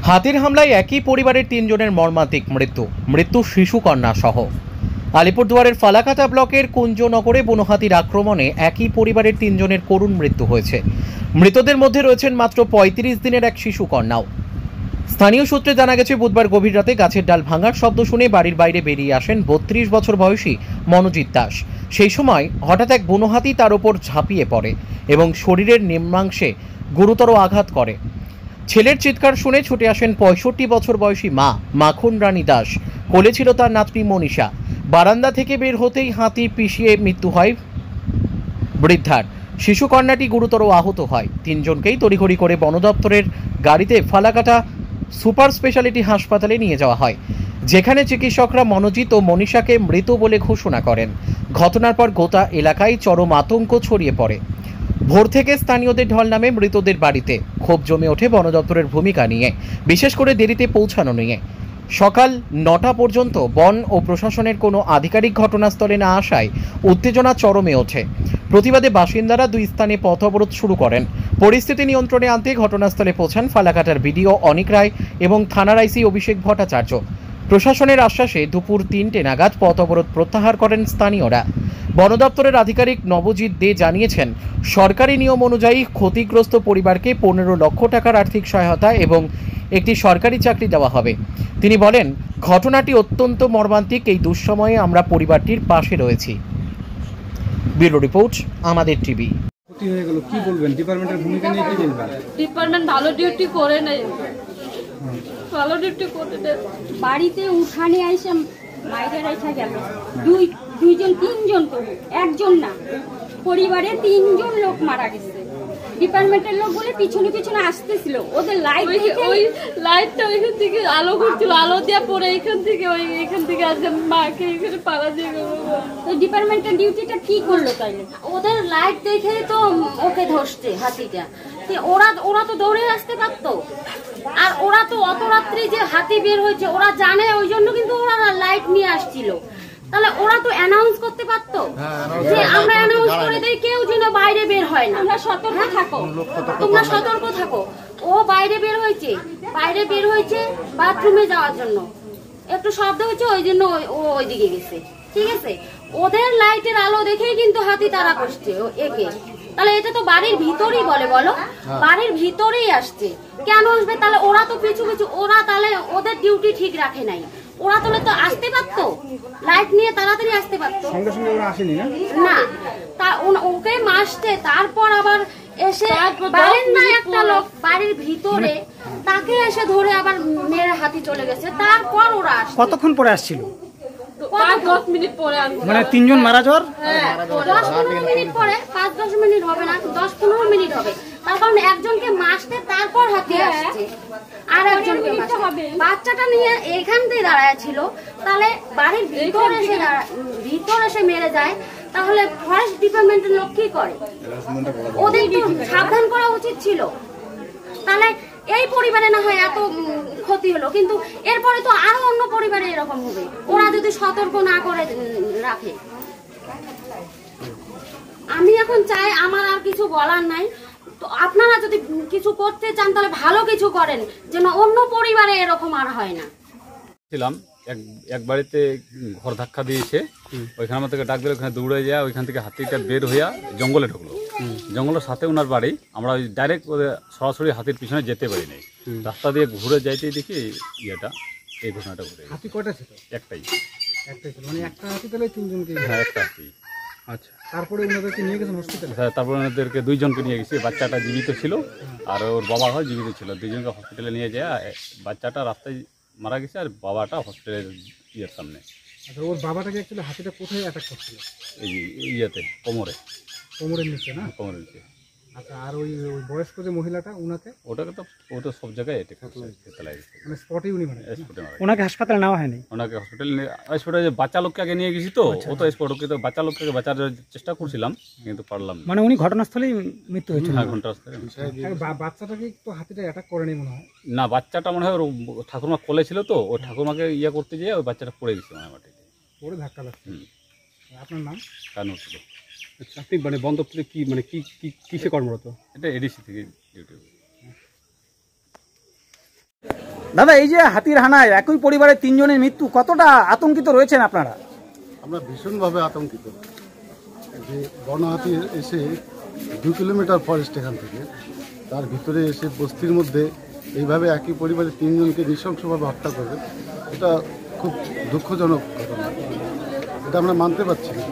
হাতির হামলায় একই পরিবারের ৩ জনের মর্মান্তিক মৃত্যু শিশুকন্যা সহ। আলিপুরদুয়ারের ফালাকাটা ব্লকের কুঞ্জনগরে বন্য হাতির আক্রমণে একই পরিবারের ৩ জনের করুণ মৃত্যু হয়েছে। মৃতদের মধ্যে রয়েছেন মাত্র ৩৫ দিনের এক শিশুকন্যাও। স্থানীয় সূত্রে জানা গেছে, বুধবার গভীর রাতে গাছের ডাল ভাঙার শব্দ শুনে বাড়ির বাইরে বেরিয়ে আসেন ৩২ বছর বয়সী মনোজিৎ দাস। সেই সময় হঠাৎ এক বন্য হাতি তার ওপর ঝাঁপিয়ে পড়ে এবং শরীরের নিম্নাংশে গুরুতর আঘাত করে। ছেলের চিৎকার শুনে ছুটে আসেন ৬৫ বছর বয়সী মা মাখন রানী দাস। কোলে ছিল তার নাতনি মনীষা। বারান্দা থেকে বের হতেই হাতি পিষিয়ে মৃত্যু হয় বৃদ্ধার। শিশুকন্যাটি গুরুতর আহত হয়। ৩ জনকেই তড়িঘড়ি করে বন দপ্তরের গাড়িতে ফালাকাটা সুপার স্পেশালিটি হাসপাতালে নিয়ে যাওয়া হয়, যেখানে চিকিৎসকরা মনোজিৎ ও মনীষাকে মৃত বলে ঘোষণা করেন। ঘটনার পর গোটা এলাকায় চরম আতঙ্ক ছড়িয়ে পড়ে। ভোর থেকে স্থানীয়দের ঢল নামে মৃতদের বাড়িতে। ক্ষোভ জমে ওঠে বন দপ্তরের ভূমিকা নিয়ে, বিশেষ করে দেরিতে পৌঁছানো নিয়ে। সকাল ৯টা পর্যন্ত বন ও প্রশাসনের কোনো আধিকারিক ঘটনাস্থলে না আসায় উত্তেজনা চরমে ওঠে। প্রতিবাদে বাসিন্দারা ২ স্থানে পথ অবরোধ শুরু করেন। পরিস্থিতি নিয়ন্ত্রণে আনতে ঘটনাস্থলে পৌঁছান ফালাকাটার বিডিও অনিক রায় এবং থানার আইসি অভিষেক ভট্টাচার্য। প্রশাসনের আশ্বাসে দুপুর ৩টে নাগাদ পথ অবরোধ প্রত্যাহার করেন স্থানীয়রা। বন দপ্তরের আধিকারিক নবজিৎ দে জানিয়েছেন, সরকারি নিয়ম অনুযায়ী ক্ষতিগ্রস্ত পরিবারকে ১৫ লক্ষ টাকার আর্থিক সহায়তা এবং একটি সরকারি চাকরি দেওয়া হবে। তিনি বলেন, ঘটনাটি অত্যন্ত মর্মান্তিক। এই দুঃসময়ে আমরা পরিবারটির পাশে রয়েছি। ব্যুরো রিপোর্ট, আমাদের টিভি। ক্ষতি হয়ে গেল, কি বলবেন? ডিপার্টমেন্টের ভূমিকা নিয়ে কি বলবেন? ডিপার্টমেন্ট ভালো ডিউটি করে নাই, ভালো ডিউটি করে দেয়। বাড়িতে উঠানে আইসে বাইরে রেখে গেল। দুইজন ৩জন করে, একজন না, পরিবারে 3 জন লোক মারা গেছে। ডিপার্টমেন্টের লোক বলে পিছনে পিছনে আসতেছিল, ওদের লাইট ওই লাইটটা ওইখান থেকে আলো করছিল, আলো দেওয়া পরে এখান থেকে আসে মাকে এখানে পালা দিয়ে গেল। ডিপার্টমেন্টের ডিউটিটা কি করলো তাইলে? ওদের লাইট দেখে তো ওকে ধরছে হাতিটা। ওরা তো দৌড়ে আসতে পারতো, আর ওরা তো অত রাত্রি যে হাতি বের হয়েছে ওরা জানে, ওই জন্য কিন্তু ওরা লাইট নিয়ে আসছিল। তাহলে ওরা তো অ্যানাউন্স করতে পারতো যে আমরা অ্যানাউন্স করে দেই কেউ যেন বাইরে বের হয় না, তোমরা সতর্ক থাকো, তোমরা সতর্ক থাকো। ও বাইরে বের হয়েছে বাথরুমে যাওয়ার জন্য, একটু শব্দ হচ্ছে ওই জন্য ও ওইদিকে গেছে। ঠিক আছে, ওদের লাইটের আলো দেখেই কিন্তু হাতি তাড়া করছে একে। তাহলে এটা তো বাড়ির ভিতরেই বলো, বাড়ির ভিতরেই আসছে, কেন আসবে? তাহলে ওরা তো পিছু ওরা তাহলে ওদের ডিউটি ঠিক রাখে নাই। ওরা তাহলে তো আসতে পারতো, লাইট নিয়ে তাড়াতাড়ি আসতে পারতো। সঙ্গে সঙ্গে ওরা আসেনি না, তা ওকে মাসতে তারপর আবার এসে বাড়ির না একটা লোক বাড়ির ভিতরে তাকে এসে ধরে আবার মেরে হাতি চলে গেছে। তারপর ওরা আসছে। কতক্ষণ পরে আসছিল? 5-10 মিনিট পরে, মানে 3 জন মারা যাওয়ার 10-15 মিনিট পরে, 5-10 মিনিট হবে না, 10-15 মিনিট হবে। তার কারণ একজনকে মাসতে তারপর হাতি আসছে, আর একজনকে বাচ্চাটা নিয়ে এখান দিয়ে দাঁড়ায় ছিল। তাহলে বাড়ির ভিতর এসে মেরে যায়, তাহলে ফরেস্ট ডিপার্টমেন্টের লোক কি করে? ওদের তো সাবধান করা উচিত ছিল। তাহলে এই পরিবারে না হয় এত ক্ষতি হলো, কিন্তু এরপরে তো আরো অন্য পরিবারে এরকম হবে, ওরা যদি সতর্ক না করে রাখে। আমি এখন চাই, আমার আর কিছু বলার নাই, তো আপনারা যদি কিছু করতে চান তাহলে ভালো কিছু করেন, যেন অন্য পরিবারে এরকম আর হয় না। এক বাড়িতে ঘর ধাক্কা দিয়েছে, ওইখান থেকে ডাক দিলে ওখানে দৌড়ে যায়, ওইখান থেকে হাতিটা বের হইয়া জঙ্গলে ঢুকলো। জঙ্গলের সাথে ওনার বাড়ি, আমরা ডাইরেক্ট সরাসরি হাতির পিছনে যেতে পারি নাই, রাস্তা দিয়ে ঘুরে যাইতেই দেখি এই ঘটনাটা ঘুরে। হাতি কয়টা ছিল? একটাই ছিল, মানে একটা হাতি তাহলে 3 জনকে। হ্যাঁ, একটা হাতি। আচ্ছা, তারপরে ওনাদেরকে নিয়ে গেছেন হসপিটালে? হ্যাঁ, তারপরে ওনাদেরকে 2 জনকে নিয়ে গেছি। বাচ্চাটা জীবিত ছিল আর ওর বাবা হয় জীবিত ছিল। 2 জনকে হসপিটালে নিয়ে যায়, বাচ্চাটা রাস্তায় মারা গেছে আর বাবাটা হসপিটালের সামনে। আচ্ছা, ওর বাবাটাকে অ্যাকচুয়ালি হাতিটা কোথায় অ্যাটাক করছিল? এই কোমরের নিচে না? কোমরের নিচে। আচ্ছা, আর ওই বয়স্ক যে মহিলাটা, ওনাকে? ও তো সব জায়গায় অ্যাটাক করছে, মানে স্পটেই উনি মারা গেছে। ওনাকে হাসপাতালে নেওয়া হয়নি? ওনাকে হাসপাতালে বাচ্চা লোককে আগে নিয়ে গেছি, তো ও তো স্পটকে তো বাচ্চা লোককে বাঁচার চেষ্টা করছিলাম, কিন্তু পারলাম না। মানে উনি ঘটনাস্থলেই মৃত্যু হয়েছিল? হ্যাঁ, ঘটনাস্থলে। বাচ্চাটাকে তো হাতিটা অ্যাটাক করেনি মনে হয়? না, বাচ্চাটা মনে হয় ওর ঠাকুরমা কোলে ছিল, তো ও ঠাকুরমাকে করতে যেয়ে ওই বাচ্চাটা পড়ে গেছে মাটিতে, পড়ে ধাক্কা লাগছে। আপনার নাম? কানুর ছিল। আচ্ছা, আপনি মানে বন দপ্তরে কি মানে কিসে কর্মরত? এটা এডিসি থেকে ডিউটি। দাদা, এই যে হাতির হানায় একই পরিবারের 3 জনের মৃত্যু, কতটা আতঙ্কিত রয়েছেন আপনারা? আমরা ভীষণভাবে আতঙ্কিত যে বনহাতি এসে 2 কিলোমিটার ফরেস্ট এখান থেকে, তার ভিতরে এসে বস্তির মধ্যে এইভাবে একই পরিবারের 3 জনকে নৃশংসভাবে হত্যা করবে, এটা খুব দুঃখজনক ঘটনা। এটা আমরা মানতে পারছি না।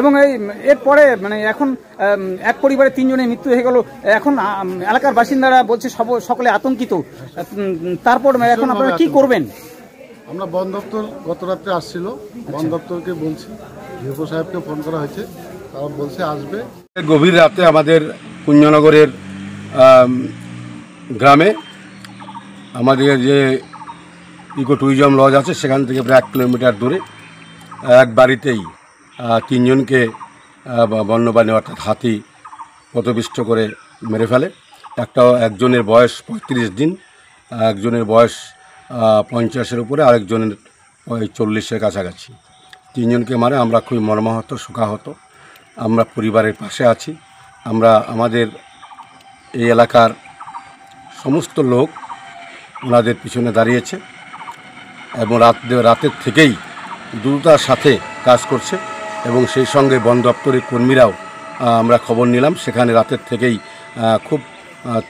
এবং এরপরে মানে এখন এক পরিবারের 3 জনের মৃত্যু হয়ে গেল, এখন এলাকার বাসিন্দারা বলছে সকলে আতঙ্কিত। তারপর এখন আপনারা কি করবেন? আমরা বন দপ্তর গত রাত্রে আসছিল, বন দপ্তরকে বলছি, ডিএফও সাহেবকে ফোন করা হয়েছে, তারা বলছে আসবে। গভীর রাতে আমাদের কুঞ্জনগরের গ্রামে আমাদের যে ইকো ট্যুরিজম লজ আছে সেখান থেকে প্রায় 1 কিলোমিটার দূরে এক বাড়িতেই 3 জনকে বন্যপ্রাণী অর্থাৎ হাতি পথপিষ্ট করে মেরে ফেলে। একজনের বয়স 35 দিন, একজনের বয়স 50-এর উপরে, আরেকজনের 40-এর কাছাকাছি। 3 জনকে মারে। আমরা খুবই মর্মাহত, শোকাহত। আমরা পরিবারের পাশে আছি। আমরা আমাদের এই এলাকার সমস্ত লোক ওনাদের পিছনে দাঁড়িয়েছে এবং রাতের থেকেই দ্রুততার সাথে কাজ করছে এবং সেই সঙ্গে বন দপ্তরের কর্মীরাও আমরা খবর নিলাম, সেখানে রাতের থেকেই খুব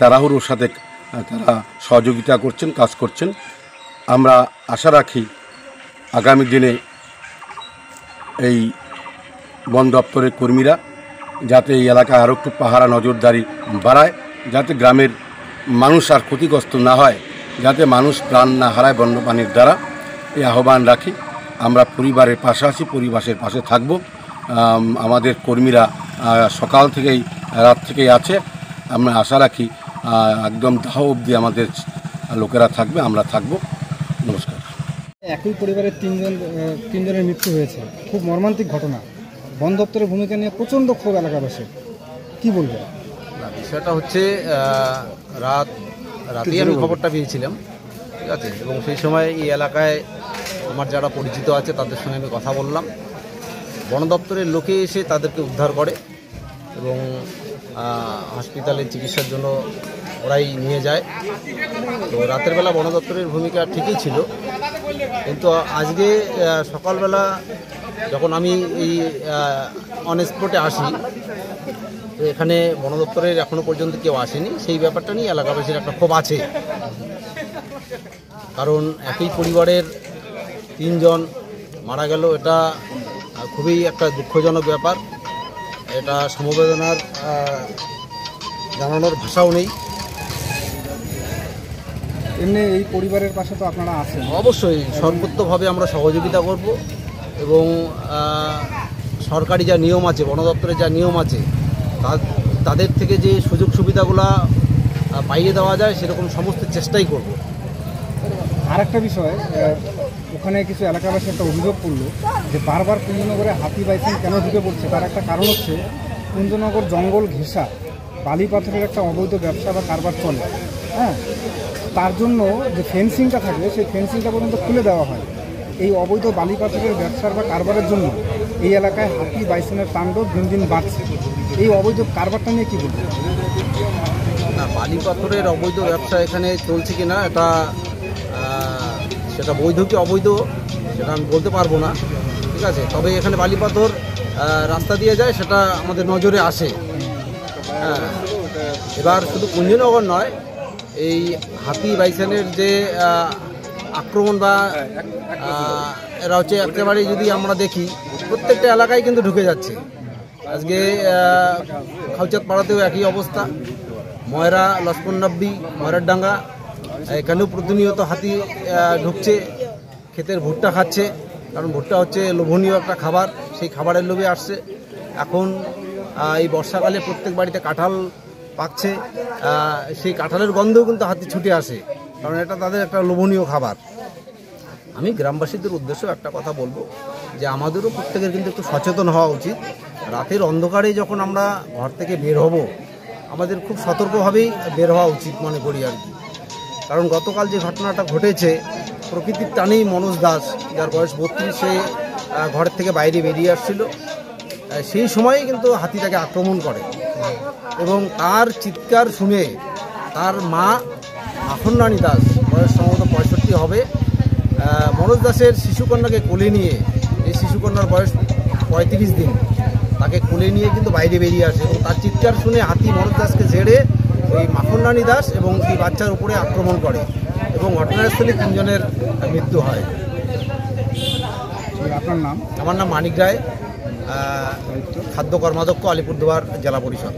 তাড়াহুড়োর সাথে তারা সহযোগিতা করছেন, কাজ করছেন। আমরা আশা রাখি আগামী দিনে এই বন দপ্তরের কর্মীরা যাতে এই এলাকায় আরও একটু পাহারা নজরদারি বাড়ায়, যাতে গ্রামের মানুষ আর ক্ষতিগ্রস্ত না হয়, যাতে মানুষ প্রাণ না হারায় বন্যপ্রাণীর দ্বারা, এই আহ্বান রাখি। আমরা পরিবারের পাশে আছি, পরিবারের পাশে থাকব। আমাদের কর্মীরা সকাল থেকেই রাত থেকেই আছে। আমরা আশা রাখি একদম দাহ অবধি আমাদের লোকেরা থাকবে, আমরা থাকব। নমস্কার। একই পরিবারের 3 জনের মৃত্যু হয়েছে, খুব মর্মান্তিক ঘটনা। বন দপ্তরের ভূমিকা নিয়ে প্রচণ্ড ক্ষোভ এলাকাবাসী, কি বলবো? বিষয়টা হচ্ছে রাতেই আমি খবরটা পেয়েছিলাম, ঠিক আছে, এবং সেই সময় এই এলাকায় আমার যারা পরিচিত আছে তাদের সঙ্গে আমি কথা বললাম। বন দপ্তরের লোকে এসে তাদেরকে উদ্ধার করে এবং হসপিটালে চিকিৎসার জন্য ওরাই নিয়ে যায়। তো রাতের বেলা বন দপ্তরের ভূমিকা ঠিকই ছিল, কিন্তু আজকে সকালবেলা যখন আমি এই অন স্পটে আসি, তো এখানে বন দপ্তরের এখনও পর্যন্ত কেউ আসেনি। সেই ব্যাপারটা নিয়ে এলাকাবাসীর একটা ক্ষোভ আছে, কারণ একই পরিবারের 3 জন মারা গেল, এটা খুবই একটা দুঃখজনক ব্যাপার। এটা সমবেদনার জানানোর ভাষাও নেই। এমনি এই পরিবারের পাশে তো আপনারা আছেন, অবশ্যই সর্বোত্তভাবে আমরা সহযোগিতা করব এবং সরকারি যা নিয়ম আছে, বন দপ্তরের যা নিয়ম আছে, তাদের থেকে যে সুযোগ সুবিধাগুলো পাইয়ে দেওয়া যায় সেরকম সমস্ত চেষ্টাই করব। আর একটা বিষয়, ওখানে কিছু এলাকাবাসী একটা অভিযোগ করলো যে বারবার কুঞ্জনগরে হাতি বাইসন কেন ঢুকে পড়ছে, তার একটা কারণ হচ্ছে কুঞ্জনগর জঙ্গল ঘেঁষা, বালি পাথরের একটা অবৈধ ব্যবসা বা কারবার চলে। হ্যাঁ, তার জন্য যে ফেন্সিংটা থাকে সেই ফেন্সিংটা পর্যন্ত খুলে দেওয়া হয়। এই অবৈধ বালি পাথরের ব্যবসার বা কারবারের জন্য এই এলাকায় হাতি বাইসনের তাণ্ডব দিন দিন বাড়ছে। এই অবৈধ কারবারটা নিয়ে কী বলবো? না, বালি পাথরের অবৈধ ব্যবসা এখানে চলছে কিনা এটা সেটা বৈধ কি অবৈধ সেটা আমি বলতে পারবো না, ঠিক আছে। তবে এখানে বালি পাথর রাস্তা দিয়ে যায়, সেটা আমাদের নজরে আসে। হ্যাঁ, এবার শুধু কুঞ্জনগর নয়, এই হাতি বাইসনের যে আক্রমণ বা এরা হচ্ছে একেবারে যদি আমরা দেখি প্রত্যেকটা এলাকায় কিন্তু ঢুকে যাচ্ছে। আজকে খাউচাঁদ পাড়াতেও একই অবস্থা, ময়রা, লস্করনব্বি, ময়রার ডাঙ্গা, এখানেও প্রতিনিয়ত হাতি ঢুকছে, ক্ষেতের ভুট্টা খাচ্ছে, কারণ ভুট্টা হচ্ছে লোভনীয় একটা খাবার, সেই খাবারের লোভে আসছে। এখন এই বর্ষাকালে প্রত্যেক বাড়িতে কাঁঠাল পাকছে, সেই কাঁঠালের গন্ধও কিন্তু হাতি ছুটে আসে, কারণ এটা তাদের একটা লোভনীয় খাবার। আমি গ্রামবাসীদের উদ্দেশ্যে একটা কথা বলবো যে আমাদেরও প্রত্যেকের কিন্তু একটু সচেতন হওয়া উচিত। রাতের অন্ধকারে যখন আমরা ঘর থেকে বের হব, আমাদের খুব সতর্কভাবেই বের হওয়া উচিত মনে করি আর কি। কারণ গতকাল যে ঘটনাটা ঘটেছে, প্রকৃতির টানেই মনোজ দাস, যার বয়স 32, সে ঘরের থেকে বাইরে বেরিয়ে আসছিল, সেই সময়েই কিন্তু হাতি তাকে আক্রমণ করে এবং তার চিৎকার শুনে তার মা মাখনরানী দাস, বয়স সম্ভবত 65 হবে। মনোজ দাসের শিশুকন্যাকে কোলে নিয়ে, এই শিশুকন্যার বয়স 35 দিন, তাকে কোলে নিয়ে কিন্তু বাইরে বেরিয়ে আসে এবং তার চিৎকার শুনে হাতি মনোজ দাসকে ঝেড়ে ওই মাখনরানী দাস এবং এই বাচ্চার উপরে আক্রমণ করে এবং ঘটনাস্থলে 3 জনের মৃত্যু হয়। আপনার নাম? আমার নাম মানিক রায়, খাদ্য কর্মাধ্যক্ষ, আলিপুরদুয়ার জেলা পরিষদ।